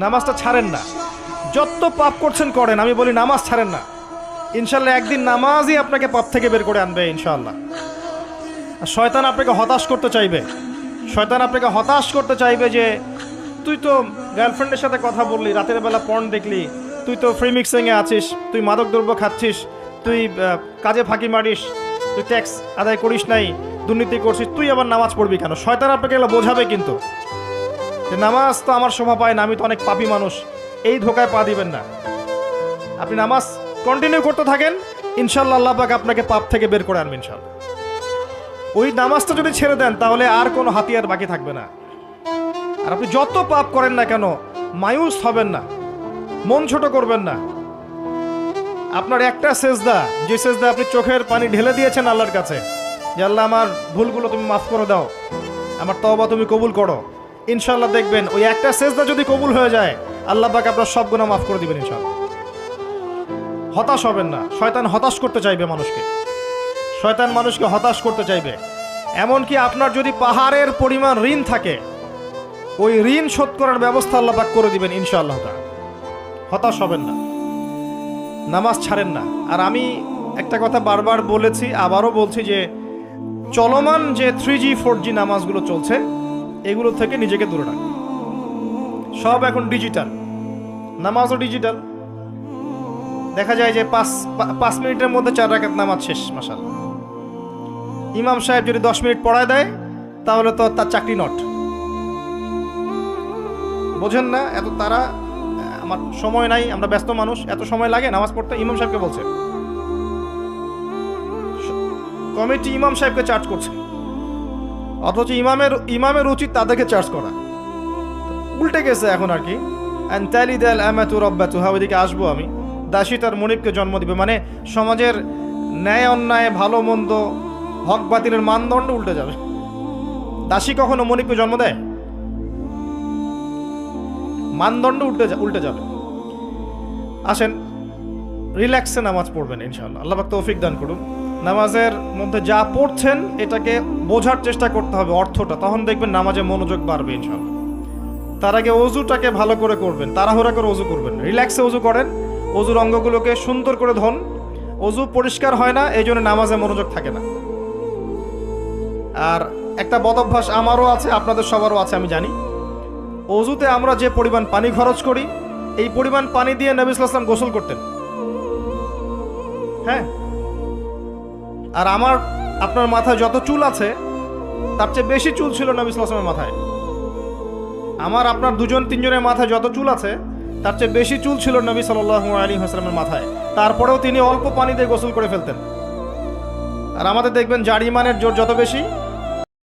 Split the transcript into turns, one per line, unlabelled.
নামাজটা ছাড়েন না। যত পাপ করছেন করেন, আমি বলি নামাজ ছাড়েন না। ইনশাল্লাহ একদিন নামাজই আপনাকে পাপ থেকে বের করে আনবে ইনশাআল্লাহ। আর শয়তান আপনাকে হতাশ করতে চাইবে, শয়তান আপনাকে হতাশ করতে চাইবে যে তুই তো গার্লফ্রেন্ডের সাথে কথা বললি, রাতের বেলা পর্ন দেখলি, তুই তো ফ্রি মিক্সিংয়ে আছিস, তুই মাদকদ্রব্য খাচ্ছিস, তুই কাজে ফাঁকি মারিস, তুই ট্যাক্স আদায় করিস নাই, দুর্নীতি করছিস, তুই আবার নামাজ পড়বি কেন? শয়তান আপনাকে এগুলো বোঝাবে কিন্তু যে নামাজ তো আমার শোভা পায় না, আমি তো অনেক পাপী মানুষ। এই ধোকায় পা দিবেন না। আপনি নামাজ কন্টিনিউ করতে থাকেন, ইনশাল্লাহ আল্লাহ পাক আপনাকে পাপ থেকে বের করে আনবেন ইনশাল্লাহ। ওই নামাজটা যদি ছেড়ে দেন তাহলে আর কোনো হাতিয়ার বাকি থাকবে না। আর আপনি যত পাপ করেন না কেন মায়ুস হবেন না, মন ছোট করবেন না। আপনার একটা সেজদা, যে সেজদা আপনি চোখের পানি ঢেলে দিয়েছেন আল্লাহর কাছে, যে আল্লাহ আমার ভুলগুলো তুমি মাফ করে দাও, আমার তওবা তুমি কবুল করো, ইনশাল্লাহ দেখবেন ওই একটা সেজদা যদি কবুল হয়ে যায় আল্লাহ পাক আপনার সব গুনাহ মাফ করে দিবেন ইনশাল্লাহ। হতাশ হবেন না। শয়তান হতাশ করতে চাইবে মানুষকে, শয়তান মানুষকে হতাশ করতে চাইবে। এমনকি আপনার যদি পাহাড়ের পরিমাণ ঋণ থাকে, ওই ঋণ শোধ করার ব্যবস্থা আল্লাহ পাক করে দিবেন ইনশাআল্লাহ। হতাশ হবেন না, নামাজ ছাড়েন না। আর আমি একটা কথা বারবার বলেছি, আবারও বলছি যে চলমান যে 3G 4G নামাজগুলো চলছে এগুলো থেকে নিজেকে দূরে রাখুন। সব এখন ডিজিটাল, নামাজও ডিজিটাল। দেখা যায় যে 5 মিনিটের মধ্যে 4 রাকাত নামাজ শেষ মাশাআল্লাহ। ইমাম সাহেব যদি 10 মিনিট পড়ায় দেয় তাহলে তো তার চাকরি নট। বোঝেন না? এত তারা, আমার সময় নাই, আমরা ব্যস্ত মানুষ, এত সময় লাগে নামাজ পড়তে? ইমাম সাহেবকে বলছে, কমিটি ইমাম সাহেবকে চার্জ করছে, অথচ ইমামের উচিত তাদেরকে চার্জ করা। উল্টে গেছে এখন আর কি। ওইদিকে আসবো আমি। দাসী তার মনিবকে জন্ম দিবে, মানে সমাজের ন্যায় অন্যায়, ভালো মন্দ, হক বাতিলের মানদণ্ড উল্টে যাবে। দাসী কখনো মনিবকে জন্ম দেয়? মানদণ্ড উল্টে যাবে। আসেন রিল্যাক্সে নামাজ পড়বেন ইনশাআল্লাহ। আল্লাহ পাক তৌফিক দান করুন। নামাজের মধ্যে যা পড়ছেন এটাকে বোঝার চেষ্টা করতে হবে অর্থটা, তখন দেখবেন নামাজে মনোযোগ বাড়বে ইনশাআল্লাহ। তার আগে অজুটাকে ভালো করে করবেন, তাড়াহুড়া করে অজু করবেন, রিল্যাক্সে অজু করেন, অজুর অঙ্গগুলোকে সুন্দর করে ধন। অজু পরিষ্কার হয় না, এই জন্য নামাজে মনোযোগ থাকে না। আর একটা বদ অভ্যাস আমারও আছে, আপনাদের সবারও আছে আমি জানি। অজুতে আমরা যে পরিমাণ পানি খরচ করি, এই পরিমাণ পানি দিয়ে নবী সাল্লাল্লাহু আলাইহি ওয়াসাল্লাম গোসল করতেন। হ্যাঁ, আর আপনার মাথায় যত চুল আছে তার চেয়ে বেশি চুল ছিল নবী সাল্লাল্লাহু আলাইহি ওয়াসাল্লামের মাথায়। আপনার 2-3 জনের মাথায় যত চুল আছে তার চেয়ে বেশি চুল ছিল নবী সাল্লাল্লাহু আলাইহি ওয়াসাল্লামের মাথায়। তারপরেও তিনি অল্প পানি দিয়ে গোসল করে ফেলতেন। আর আমাদের দেখবেন যার ইমানের জোর যত বেশি